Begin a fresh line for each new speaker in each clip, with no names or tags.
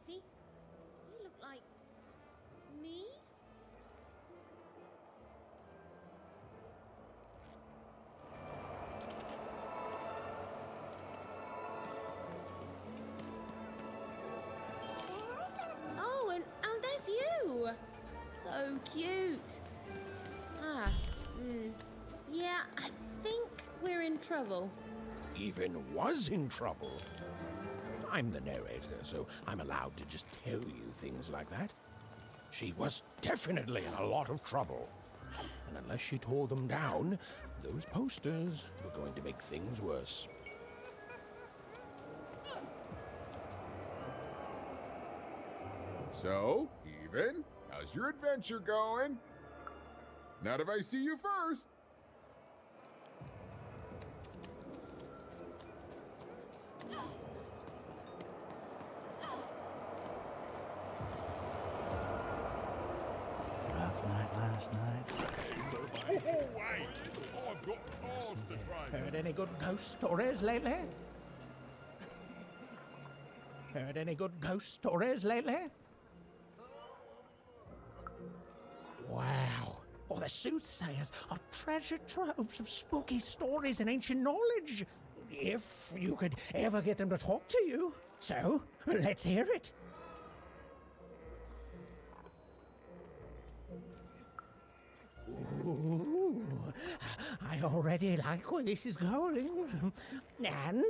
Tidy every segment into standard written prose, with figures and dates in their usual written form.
see. You look like me? Oh, and there's you. So cute. Yeah, I think we're in trouble.
Even was in trouble. I'm the narrator, so I'm allowed to just tell you things like that. She was definitely in a lot of trouble. And unless she tore them down, those posters were going to make things worse.
So, Even, how's your adventure going? Not if I see you first.
Rough night last night.
Oh, wait! I've got cars to drive.
Heard any good ghost stories lately? Heard any good ghost stories lately? Wow. Oh, the soothsayers are treasure troves of spooky stories and ancient knowledge. If you could ever get them to talk to you. So, let's hear it. Ooh, I already like where this is going. And...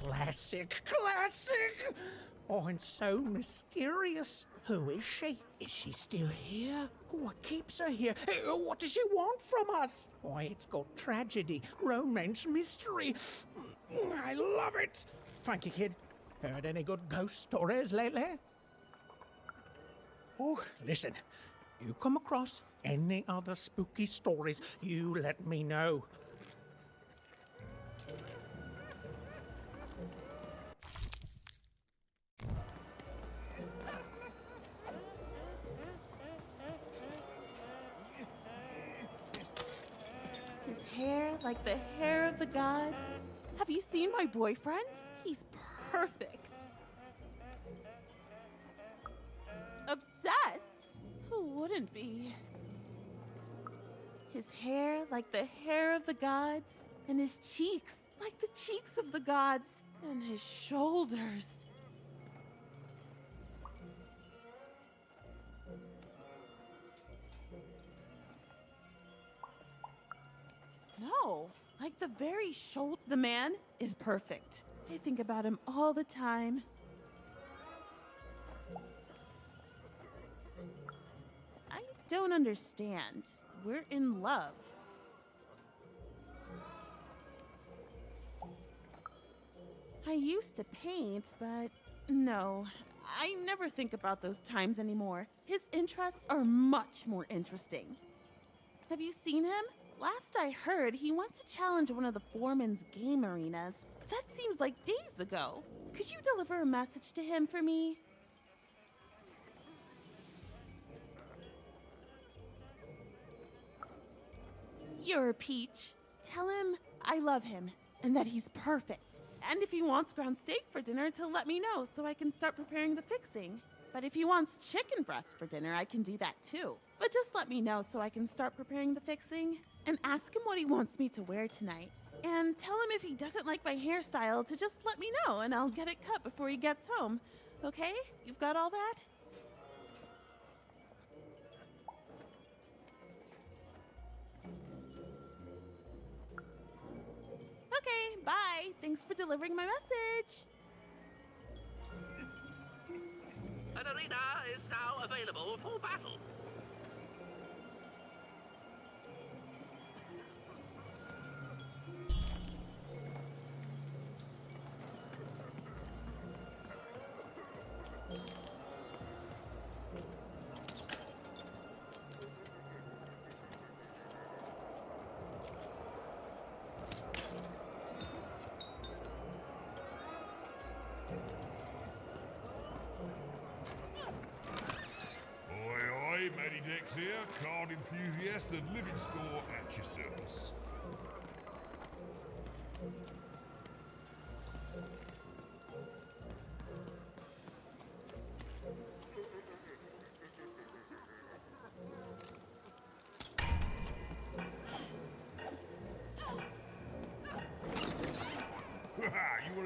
Classic! Oh, and so mysterious. Who is she? Is she still here? What keeps her here? What does she want from us? Why, it's got tragedy, romance, mystery. I love it. Frankie Kid, heard any good ghost stories lately? Oh, listen. You come across any other spooky stories, you let me know.
His hair like the hair of the gods. Have you seen my boyfriend? He's perfect. Obsessed? Who wouldn't be? His hair like the hair of the gods, and his cheeks like the cheeks of the gods, and his shoulders. No, like the very shoulder. The man is perfect. I think about him all the time. I don't understand. We're in love. I used to paint, but no, I never think about those times anymore. His interests are much more interesting. Have you seen him? Last I heard, he went to challenge one of the foreman's game arenas. That seems like days ago. Could you deliver a message to him for me? You're a peach. Tell him I love him and that he's perfect. And if he wants ground steak for dinner, to let me know so I can start preparing the fixing. But if he wants chicken breast for dinner, I can do that too. But just let me know so I can start preparing the fixing. And ask him what he wants me to wear tonight. And tell him if he doesn't like my hairstyle to just let me know and I'll get it cut before he gets home. Okay? You've got all that? Okay, bye. Thanks for delivering my message.
An arena is now available for battle.
Oi, Matty Dex here, card enthusiast and living store at your service.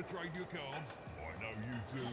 trade your cards? I know you two.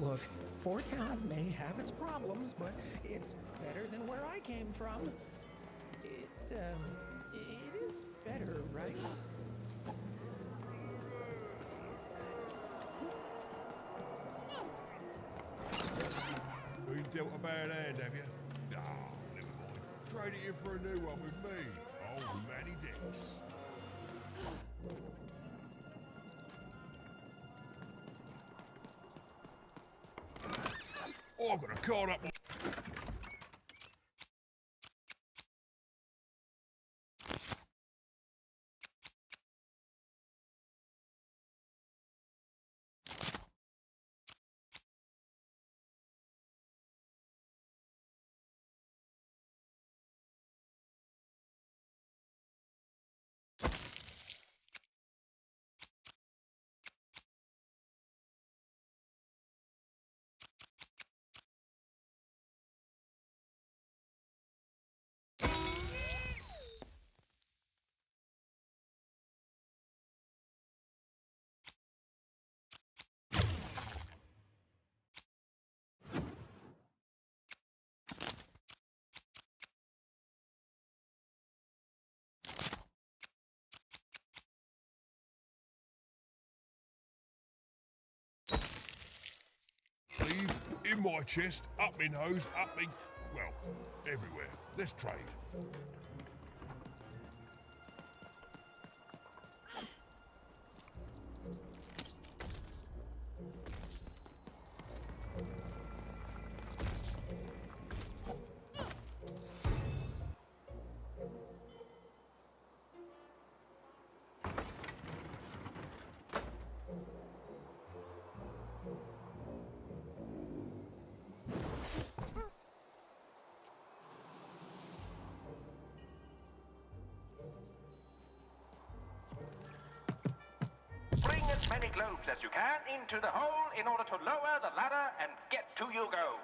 Look, Four Town may have its problems, but it's better than where I came from. It is better, right?
Been dealt a bad hand, have you? Ah, never mind. Trade it in for a new one with me. Old Manny Dix. Oh, I've got a card up. Leave in my chest, up my nose, up me... well, everywhere. Let's trade.
Bring as many globes as you can into the hole in order to lower the ladder and get to your goal.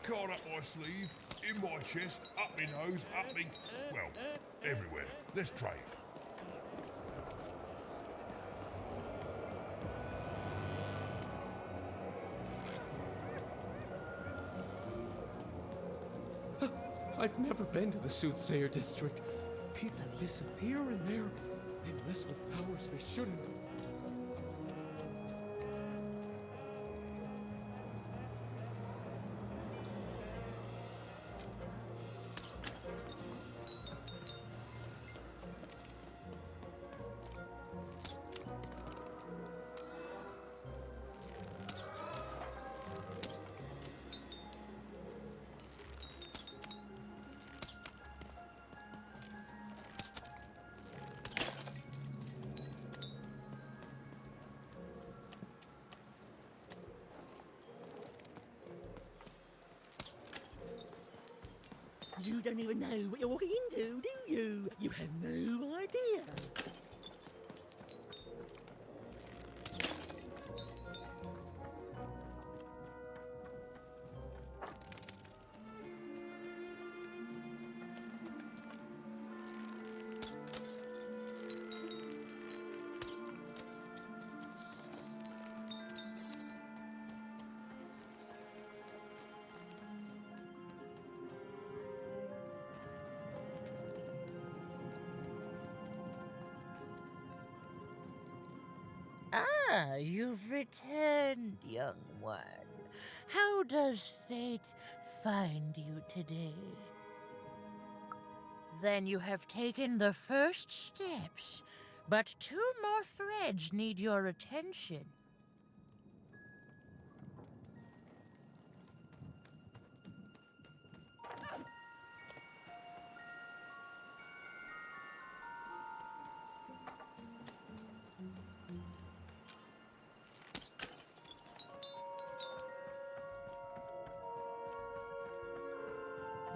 card up my sleeve, in my chest, up my nose, up me... Well, everywhere. Let's trade.
I've never been to the Soothsayer District. People disappear in there. They mess with powers they shouldn't.
You don't even know what you're walking into, do you? You have no idea.
Ah, you've returned, young one. How does fate find you today? Then you have taken the first steps, but 2 more threads need your attention.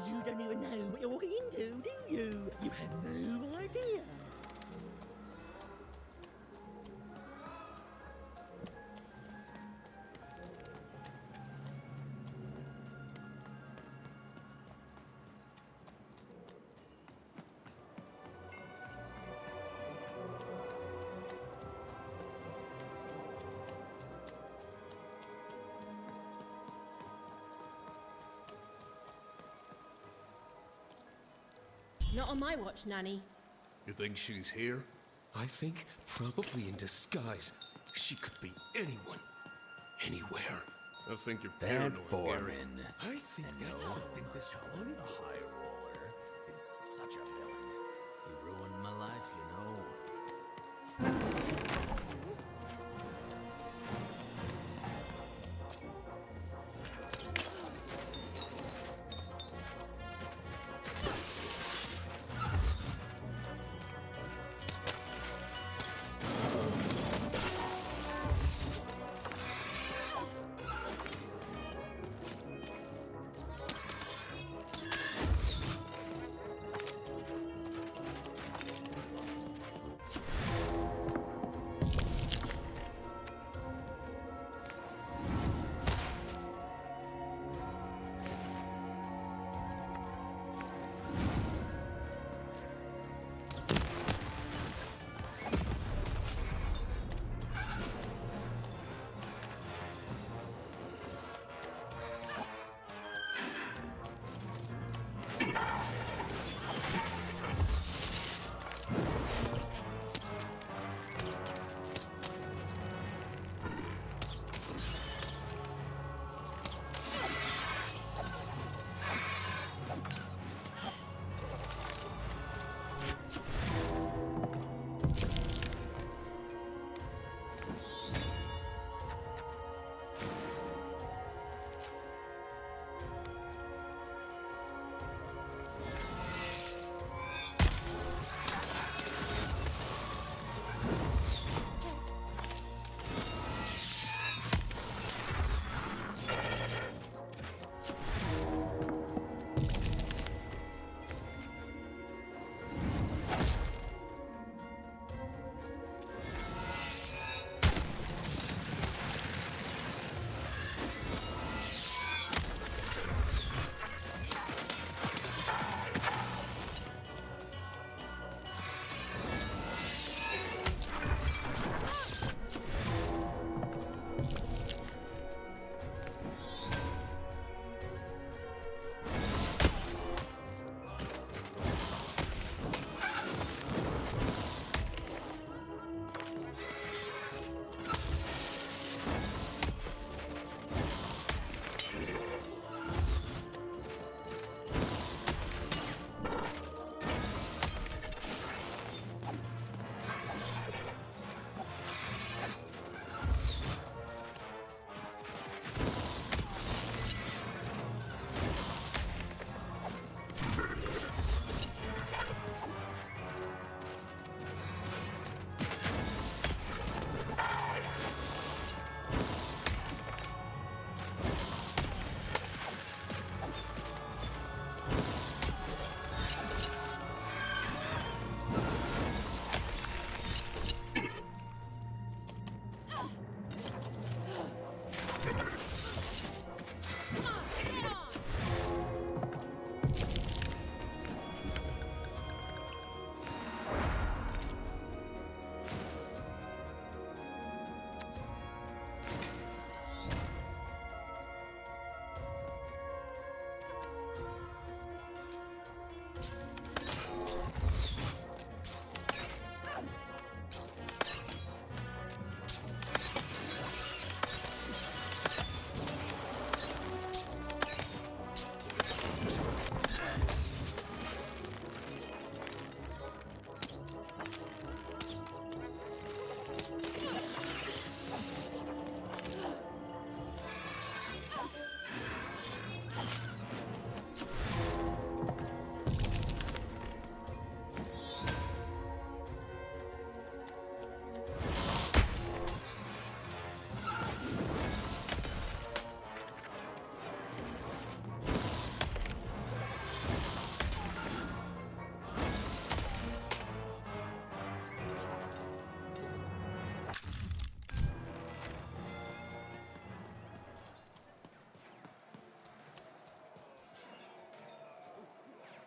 You don't even know what you're walking into, do you? You have no idea.
Not on my watch, Nanny.
You think she's here? I think probably in disguise. She could be anyone. Anywhere. I think you're
That
paranoid,
foreman.
Gary. I think that's something this one.
The High Roller is such a villain. He ruined my life, you know.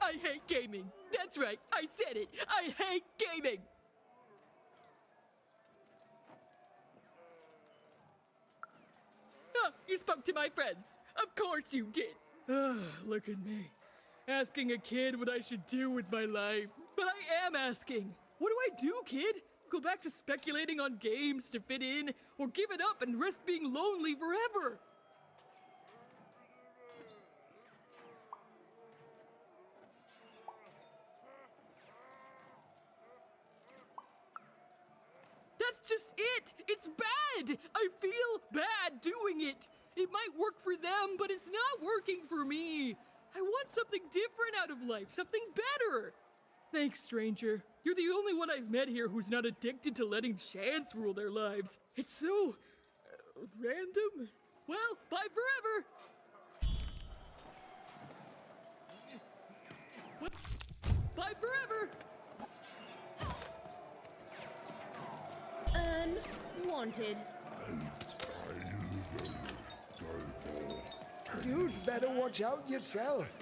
I hate gaming. That's right, I said it. I hate gaming. Ah, you spoke to my friends. Of course you did. Look at me. Asking a kid what I should do with my life. But I am asking. What do I do, kid? Go back to speculating on games to fit in, or give it up and risk being lonely forever? That's just it! It's bad! I feel bad doing it! It might work for them, but it's not working for me! I want something different out of life, something better! Thanks, stranger. You're the only one I've met here who's not addicted to letting chance rule their lives. It's so... random? Well, bye forever! What? Bye forever!
Unwanted.
You'd better watch out yourself.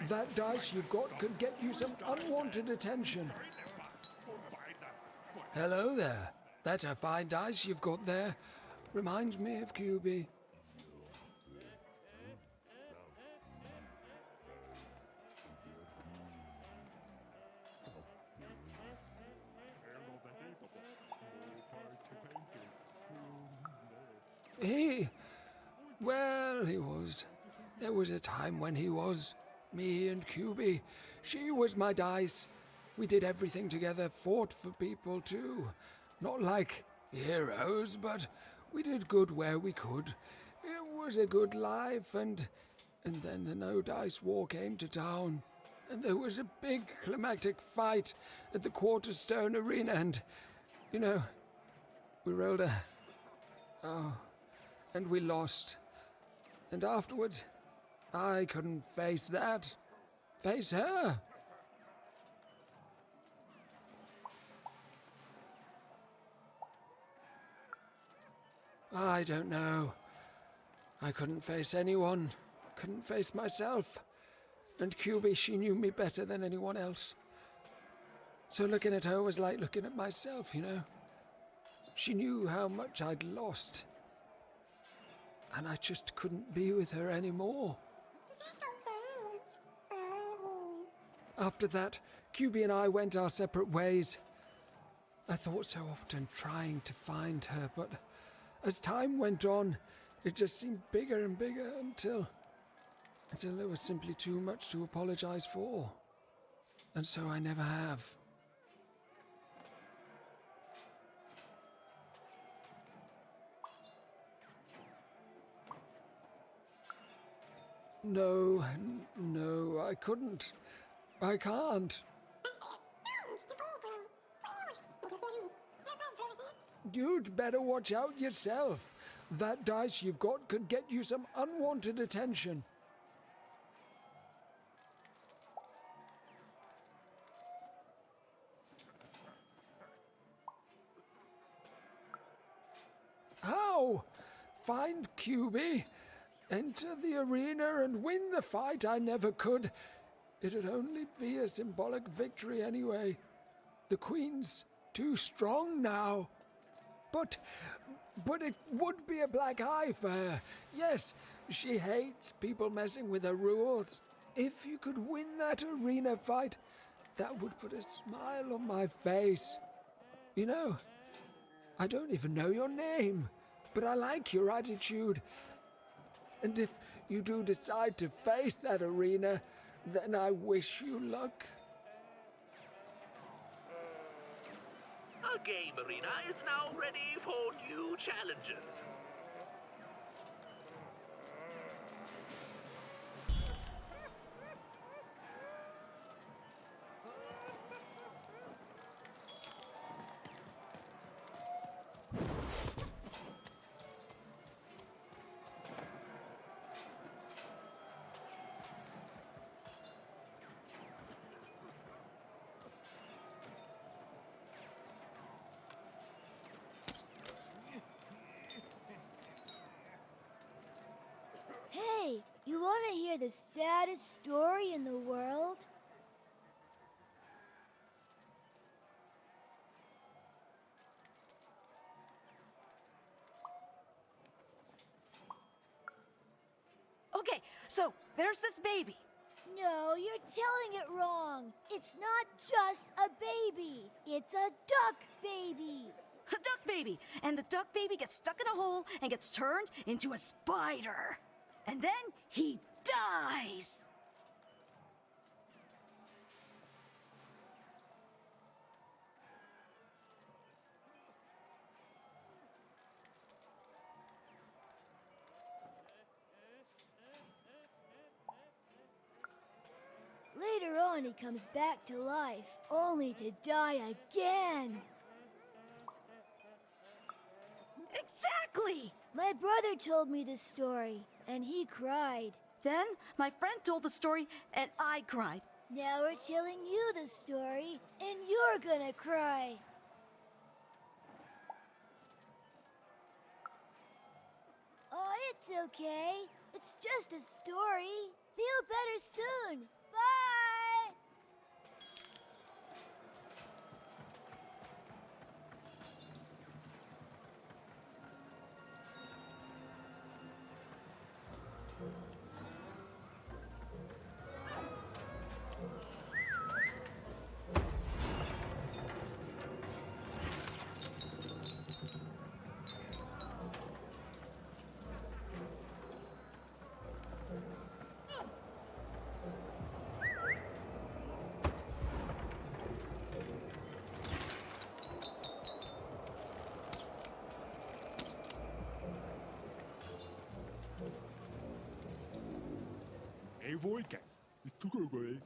That dice you've got could get you some unwanted attention. Hello there. That's a fine dice you've got there. Reminds me of QB. He was. There was a time when he was. Me and QB. She was my dice. We did everything together, fought for people too. Not like heroes, but we did good where we could. It was a good life, and then the No Dice War came to town. And there was a big climactic fight at the Quarterstone Arena, and, you know, we rolled a... Oh, and we lost. And afterwards, I couldn't face that. Face her. I don't know. I couldn't face anyone. Couldn't face myself. And QB, she knew me better than anyone else. So looking at her was like looking at myself, you know. She knew how much I'd lost. And I just couldn't be with her anymore. After that, QB and I went our separate ways. I thought so often trying to find her, but as time went on, it just seemed bigger and bigger until there was simply too much to apologize for. And so I never have. No, I couldn't. I can't. You'd better watch out yourself. That dice you've got could get you some unwanted attention. How? Find QB, enter the arena and win the fight I never could. It'd only be a symbolic victory anyway. The Queen's too strong now. But it would be a black eye for her. Yes, she hates people messing with her rules. If you could win that arena fight, that would put a smile on my face. You know, I don't even know your name, but I like your attitude. And if you do decide to face that arena, then I wish you luck.
Our game arena is now ready for new challenges.
Hey, you want to hear the saddest story in the world? So, there's this baby.
No, you're telling it wrong. It's not just a baby. It's a duck baby.
A duck baby. And the duck baby gets stuck in a hole and gets turned into a spider. And then he dies.
Later on, he comes back to life, only to die again.
Exactly!
My brother told me this story, and he cried.
Then my friend told the story, and I cried.
Now we're telling you the story, and you're gonna cry. Oh, it's okay. It's just a story. Feel better soon. Bye!
Avoid cat. It's too good.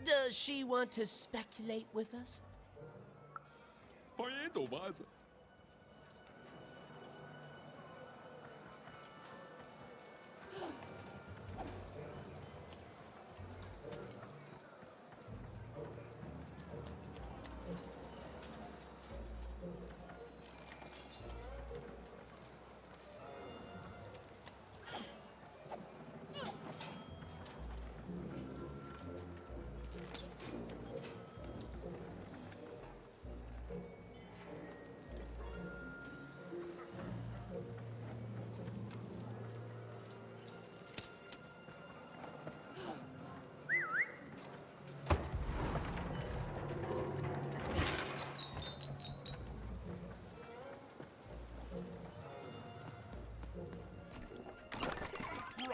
Does she want to speculate with us?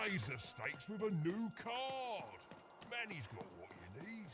Raise the stakes with a new card. Manny's got what you need.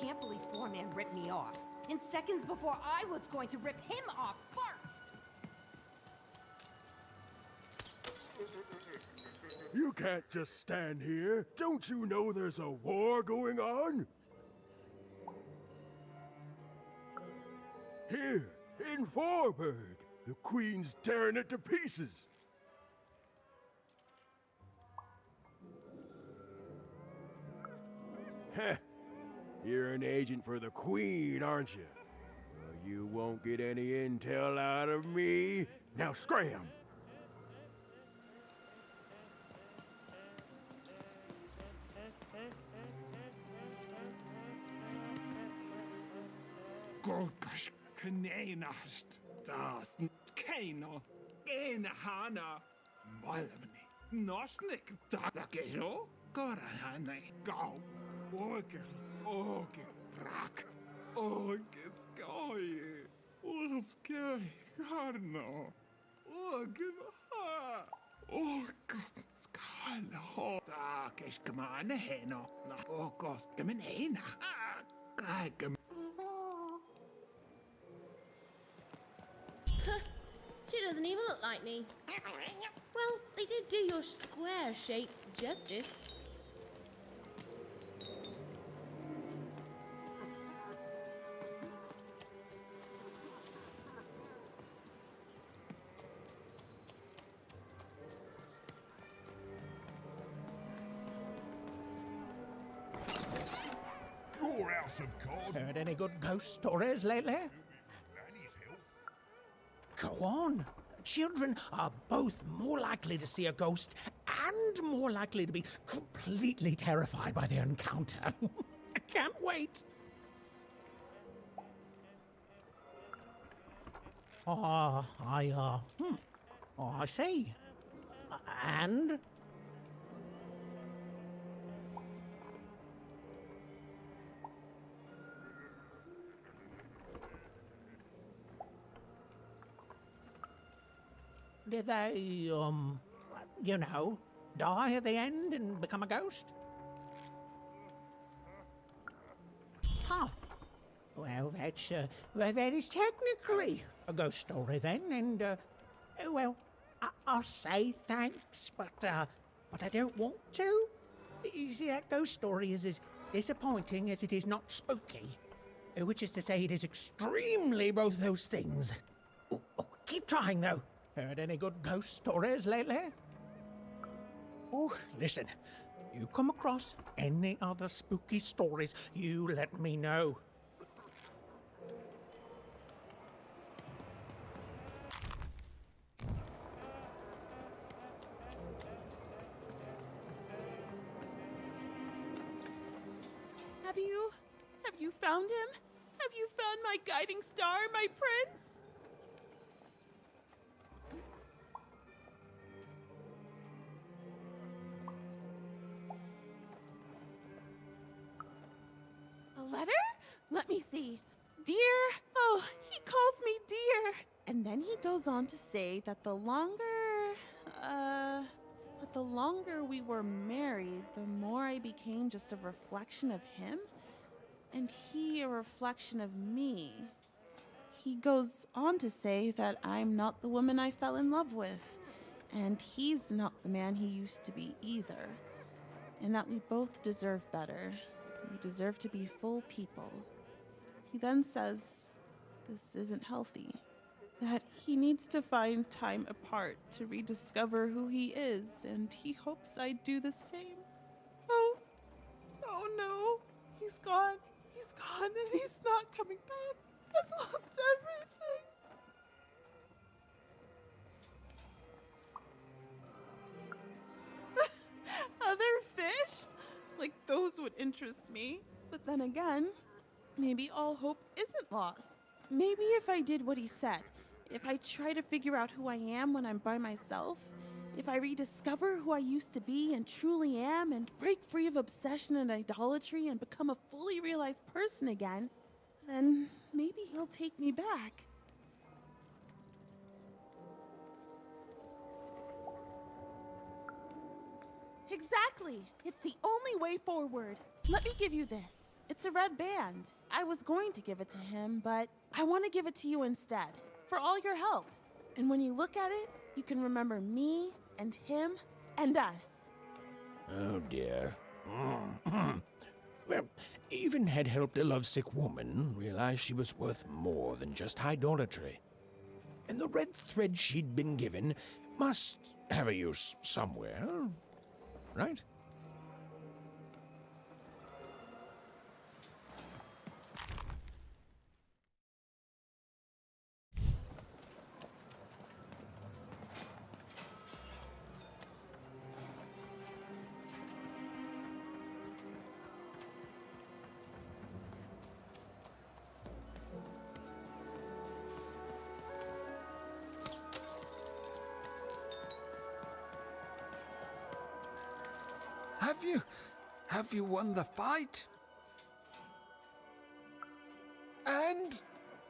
can't believe Foreman ripped me off. In seconds before I was going to rip him off first.
You can't just stand here. Don't you know there's a war going on? Here, in Forburg, the Queen's tearing it to pieces. Heh. You're an agent for the Queen, aren't you? Well, you won't get any intel out of me. Now scram!
Golgash Kanenast, das Kano, Enhana, Malamni, Nosnik, Takero, Korahane, Go, Orgel, Orgel, Brak, Orgel Skoy, Orskoy, Garno, Orgel Ha, Orgel Skala, Takish Kamane Heno, Orgos Kamanena, Kagam.
She doesn't even look like me. Well, they did do your square shape justice.
Your house of cards.
Heard any good ghost stories lately?
Lanny's help.
Go on. Children are both more likely to see a ghost and more likely to be completely terrified by their encounter. I can't wait. Oh, I see. And? Did they, you know, die at the end and become a ghost? Huh. Well, that is technically a ghost story then, and, well, I'll say thanks, but I don't want to. You see, that ghost story is as disappointing as it is not spooky, which is to say it is extremely both those things. Oh, keep trying, though. Heard any good ghost stories lately? Oh, listen. You come across any other spooky stories, you let me know.
Have you found him? Have you found my guiding star, my prince? A letter? Let me see. Dear, oh, he calls me dear. And then he goes on to say that the longer we were married, the more I became just a reflection of him, and he a reflection of me. He goes on to say that I'm not the woman I fell in love with, and he's not the man he used to be either, and that we both deserve better. We deserve to be full people. He then says this isn't healthy, that he needs to find time apart to rediscover who he is, and he hopes I do the same. Oh no, he's gone, and he's not coming back. I've lost everything. Other fish? Like, those would interest me. But then again, maybe all hope isn't lost. Maybe if I did what he said, if I try to figure out who I am when I'm by myself, if I rediscover who I used to be and truly am and break free of obsession and idolatry and become a fully realized person again, then maybe he'll take me back. Exactly! It's the only way forward. Let me give you this. It's a red band. I was going to give it to him, but I want to give it to you instead, for all your help. And when you look at it, you can remember me and him and us.
Oh dear. Well, even had helped a lovesick woman realize she was worth more than just idolatry. And the red thread she'd been given must have a use somewhere, right?
Have you won the fight? And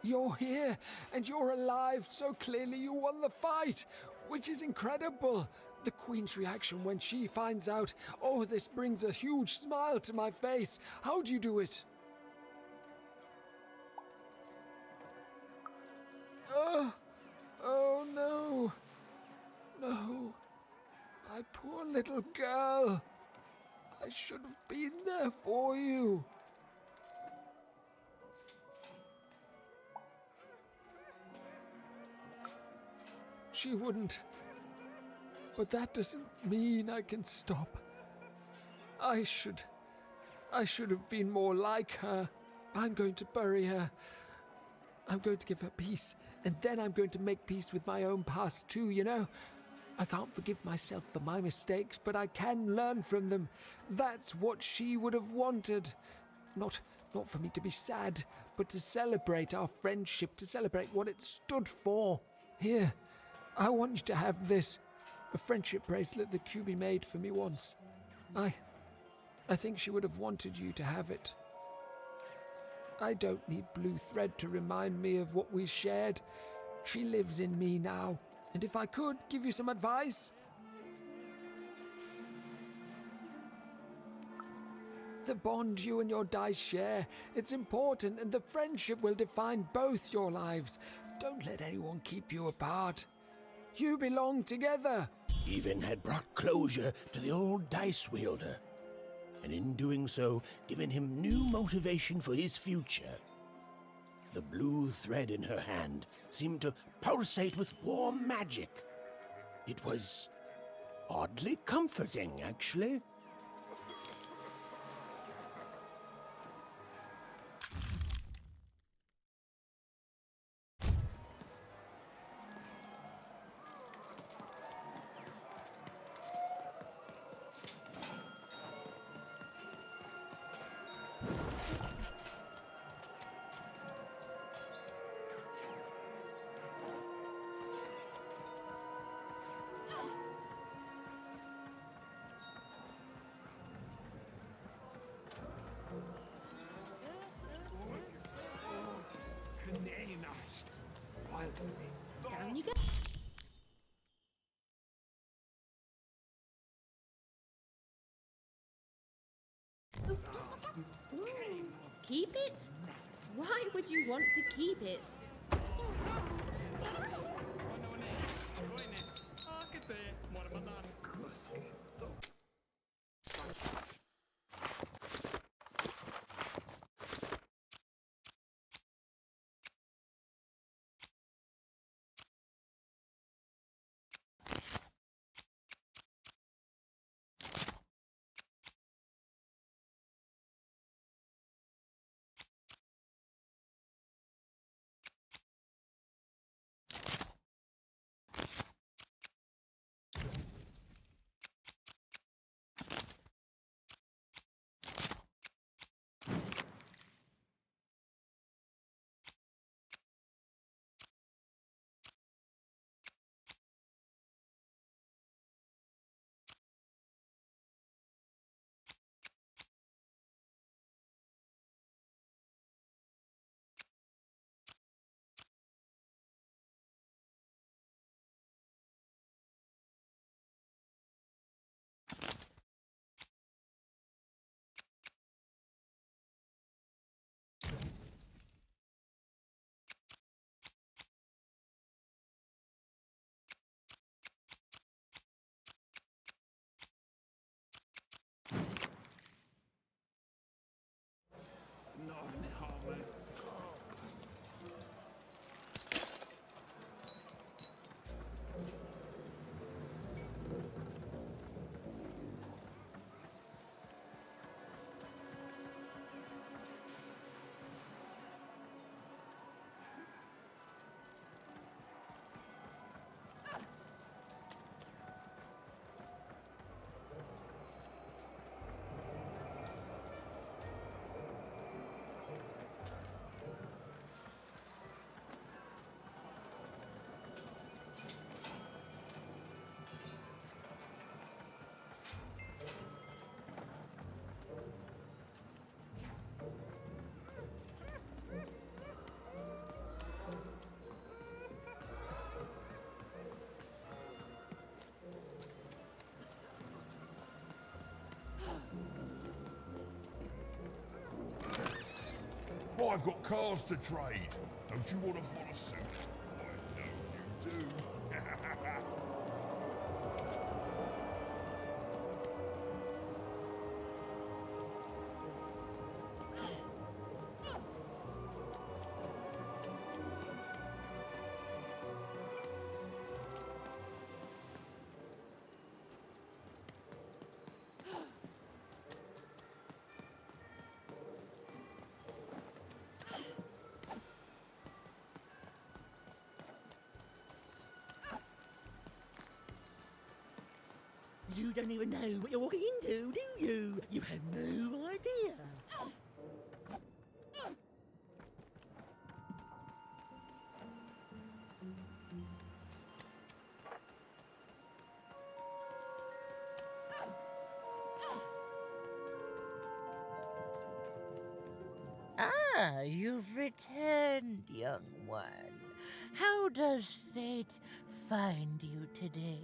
you're here, and you're alive, so clearly you won the fight, which is incredible. The Queen's reaction when she finds out, oh, this brings a huge smile to my face. How'd you do it? Oh no. No. My poor little girl. I should have been there for you. She wouldn't. But that doesn't mean I can stop. I should have been more like her. I'm going to bury her. I'm going to give her peace, and then I'm going to make peace with my own past too, you know? I can't forgive myself for my mistakes, but I can learn from them. That's what she would have wanted. Not for me to be sad, but to celebrate our friendship, to celebrate what it stood for. Here, I want you to have this. A friendship bracelet that QB made for me once. I think she would have wanted you to have it. I don't need blue thread to remind me of what we shared. She lives in me now. And if I could give you some advice, the bond you and your dice share, it's important, and the friendship will define both your lives. Don't let anyone keep you apart. You belong together.
Even had brought closure to the old dice wielder, and in doing so, given him new motivation for his future. The blue thread in her hand seemed to pulsate with warm magic. It was oddly comforting, actually.
Down you go. Keep it? Why would you want to keep it?
I've got cars to trade. Don't you want to follow suit? I know you do.
You don't even know what you're walking into, do you? You have no idea.
Ah, you've returned, young one. How does fate find you today?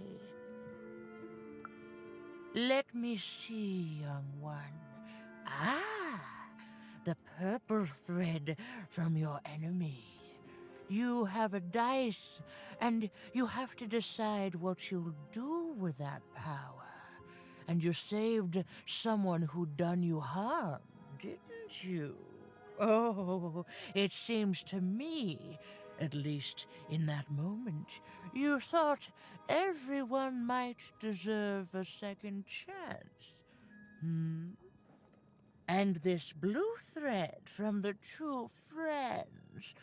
Let me see, young one. Ah, the purple thread from your enemy. You have a dice, and you have to decide what you'll do with that power. And you saved someone who'd done you harm, didn't you? Oh, it seems to me, at least in that moment, you thought everyone might deserve a second chance. And this blue thread from the two friends.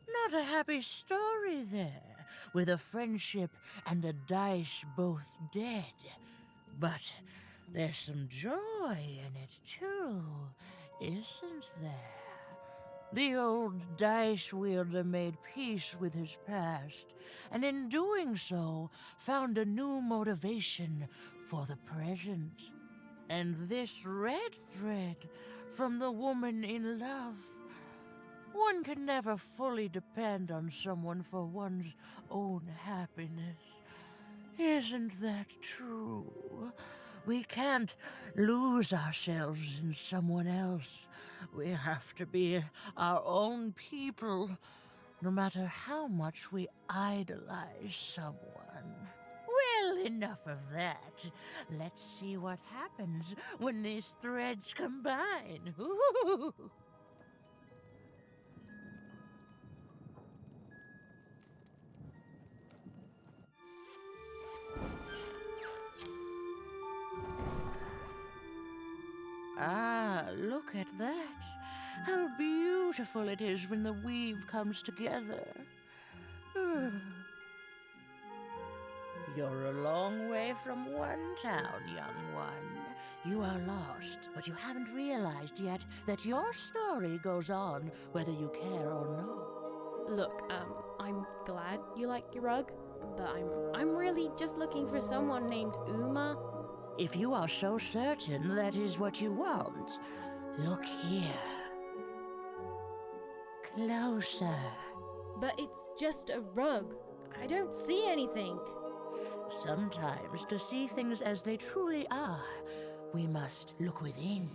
Not a happy story there, with a friendship and a dice both dead. But there's some joy in it, too, isn't there? The old dice wielder made peace with his past, and in doing so, found a new motivation for the present. And this red thread from the woman in love. One can never fully depend on someone for one's own happiness. Isn't that true? We can't lose ourselves in someone else. We have to be our own people, no matter how much we idolize someone. Well, enough of that. Let's see what happens when these threads combine. Ooh. Ah, look at that. How beautiful it is when the weave comes together. You're a long way from one town, young one. You are lost, but you haven't realized yet that your story goes on whether you care or not.
Look, I'm glad you like your rug, but I'm really just looking for someone named Uma.
If you are so certain that is what you want, look here. Closer.
But it's just a rug. I don't see anything.
Sometimes, to see things as they truly are, we must look within.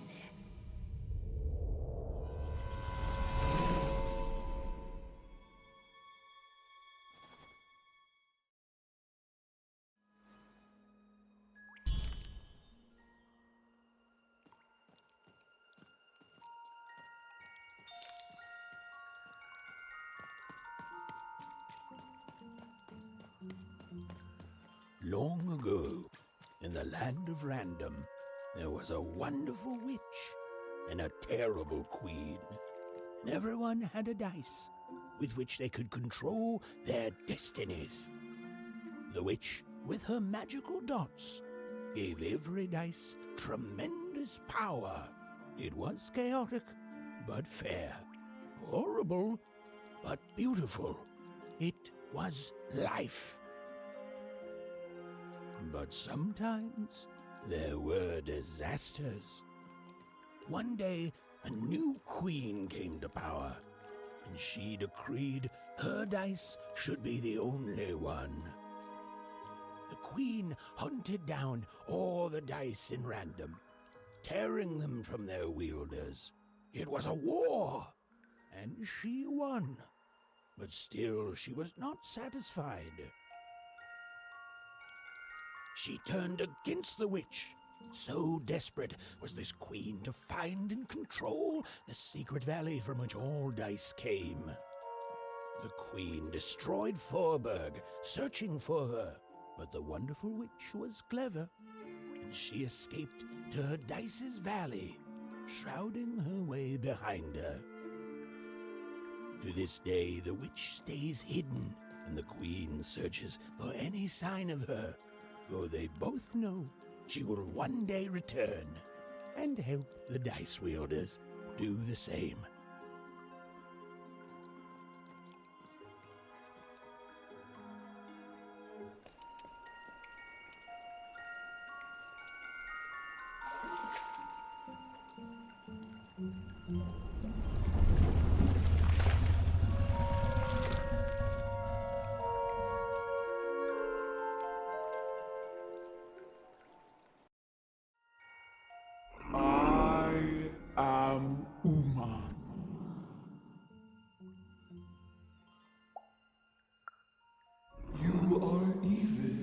Long ago, in the land of Random, there was a wonderful witch and a terrible queen. And everyone had a dice with which they could control their destinies. The witch, with her magical dots, gave every dice tremendous power. It was chaotic, but fair. Horrible, but beautiful. It was life. But sometimes there were disasters. One day, a new queen came to power, and she decreed her dice should be the only one. The queen hunted down all the dice in Random, tearing them from their wielders. It was a war, and she won. But still she was not satisfied. She turned against the witch. So desperate was this queen to find and control the secret valley from which all dice came. The queen destroyed Forberg, searching for her, but the wonderful witch was clever, and she escaped to her dice's valley, shrouding her way behind her. To this day, the witch stays hidden, and the queen searches for any sign of her, for they both know she will one day return and help the dice wielders do the same.
I am Uma. You are evil.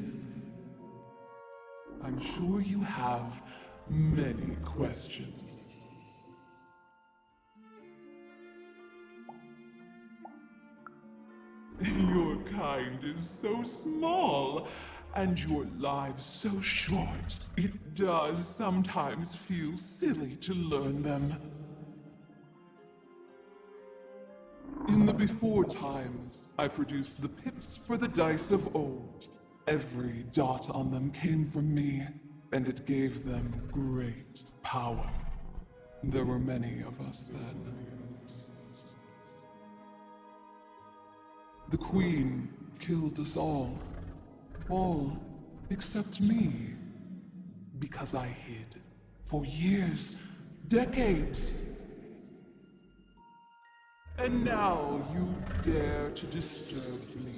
I'm sure you have many questions. Your kind is so small, and your lives so short. It does sometimes feel silly to learn them. In the before times, I produced the pips for the dice of old. Every dot on them came from me, and it gave them great power. There were many of us then. The Queen killed us all except me, because I hid for years, decades. And now you dare to disturb me.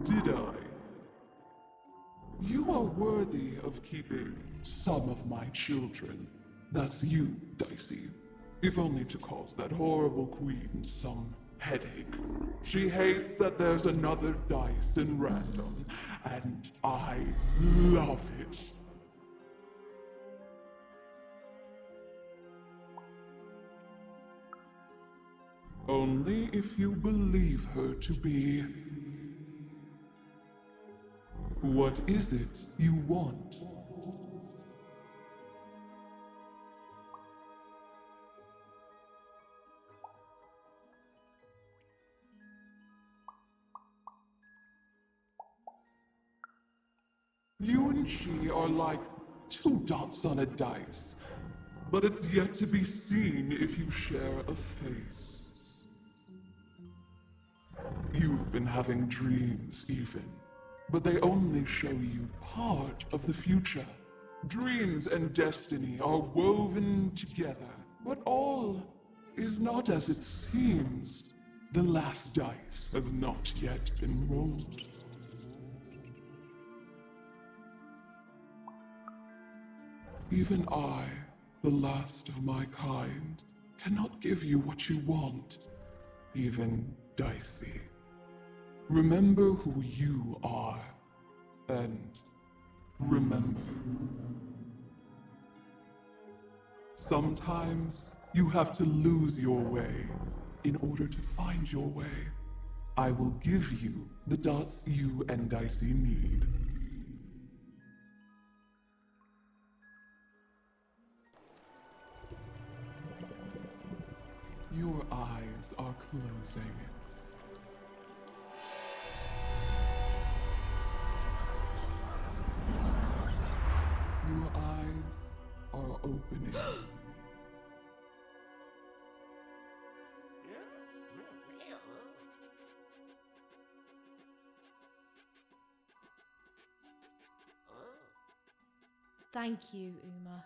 Did I? You are worthy of keeping some of my children. That's you, Dicey. If only to cause that horrible queen some headache. She hates that there's another dice in random, and I love it. Only if you believe her to be. What is it you want? You and she are like two dots on a dice, but it's yet to be seen if you share a face. You've been having dreams, even, but they only show you part of the future. Dreams and destiny are woven together, but all is not as it seems. The last dice has not yet been rolled. Even I, the last of my kind, cannot give you what you want, even Dicey. Remember who you are, and remember. Sometimes you have to lose your way in order to find your way. I will give you the dots you and Dicey need. Your eyes are closing. Your eyes are opening.
Thank you, Uma.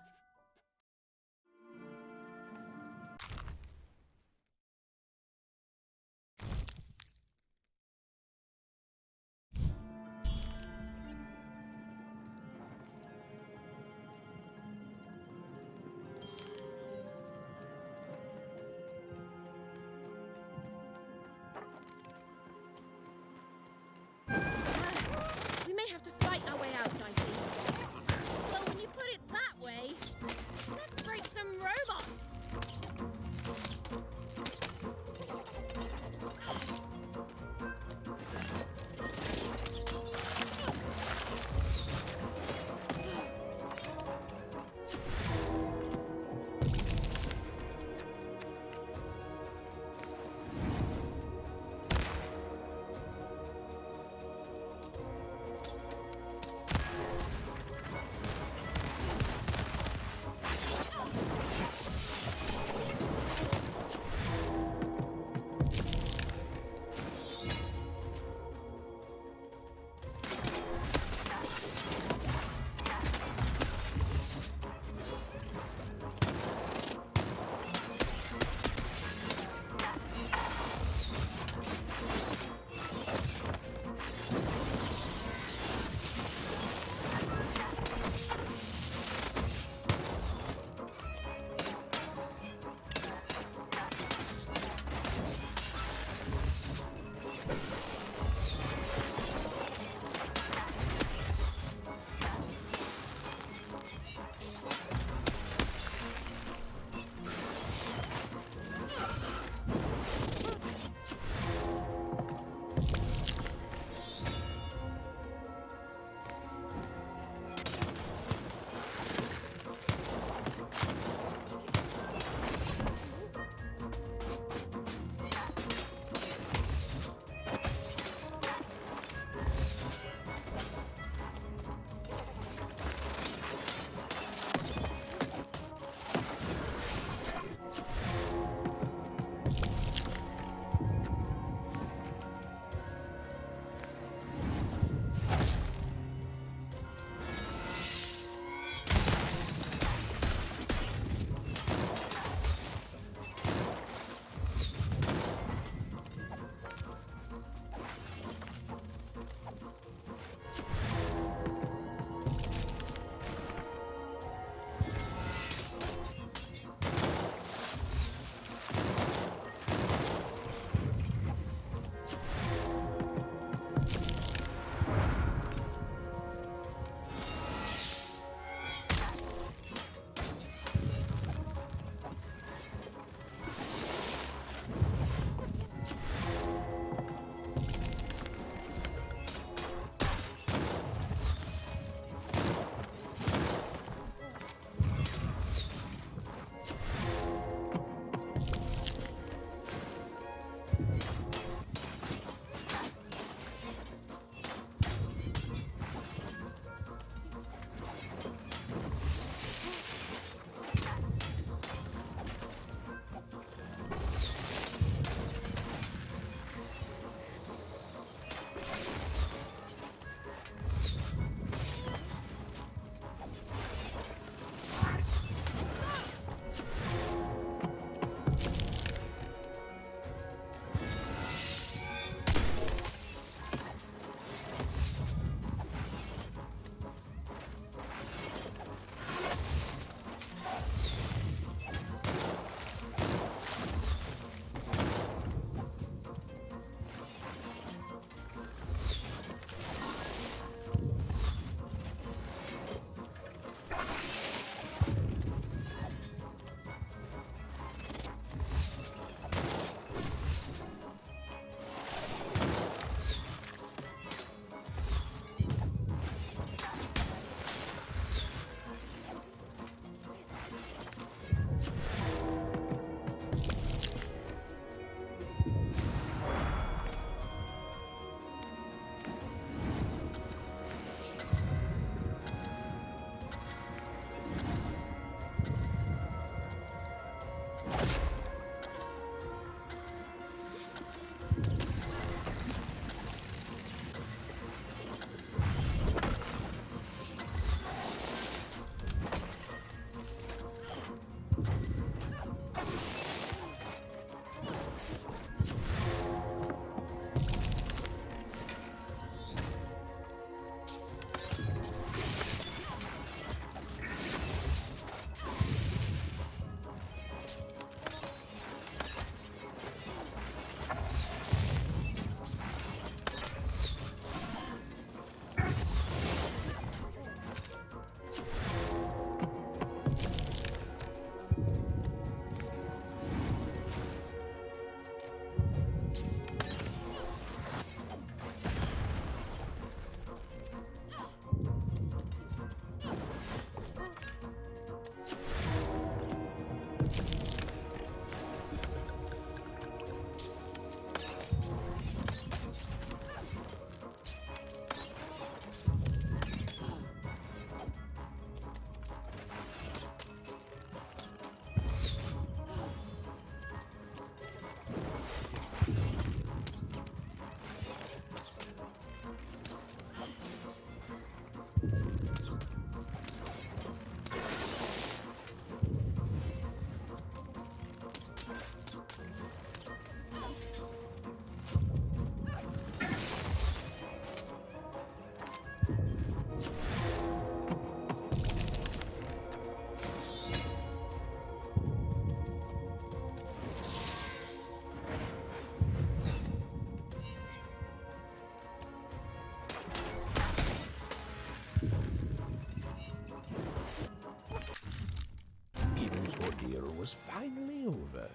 finally over.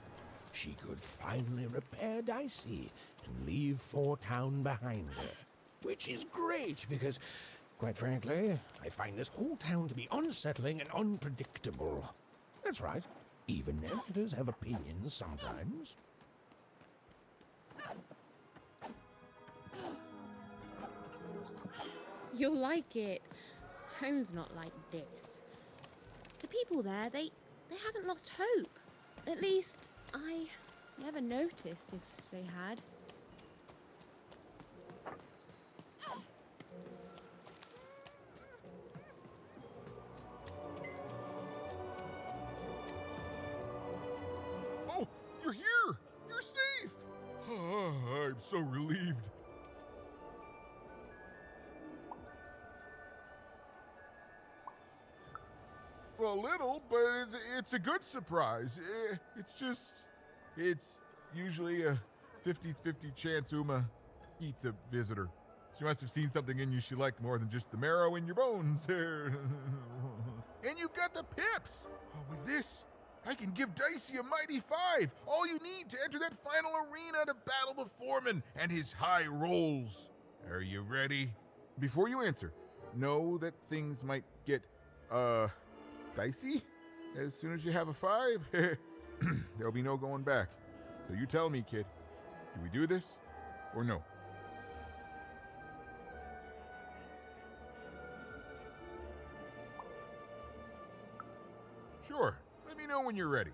She could finally repair Dicey and leave Four Town behind her. Which is great because, quite frankly, I find this whole town to be unsettling and unpredictable. That's right. Even narrators have opinions sometimes.
You'll like it. Home's not like this. The people there, they haven't lost hope. At least, I never noticed if they had.
Oh, you're here! You're safe! I'm so relieved. Well, a little, but it's a good surprise. It's usually a 50-50 chance Uma eats a visitor. She must have seen something in you she liked more than just the marrow in your bones. And you've got the pips! Oh, with this, I can give Dicey a mighty 5. All you need to enter that final arena to battle the foreman and his high rolls. Are you ready? Before you answer, know that things might get, dicey? As soon as you have a 5, there'll be no going back. So you tell me, kid, do we do this or no? Sure, let me know when you're ready.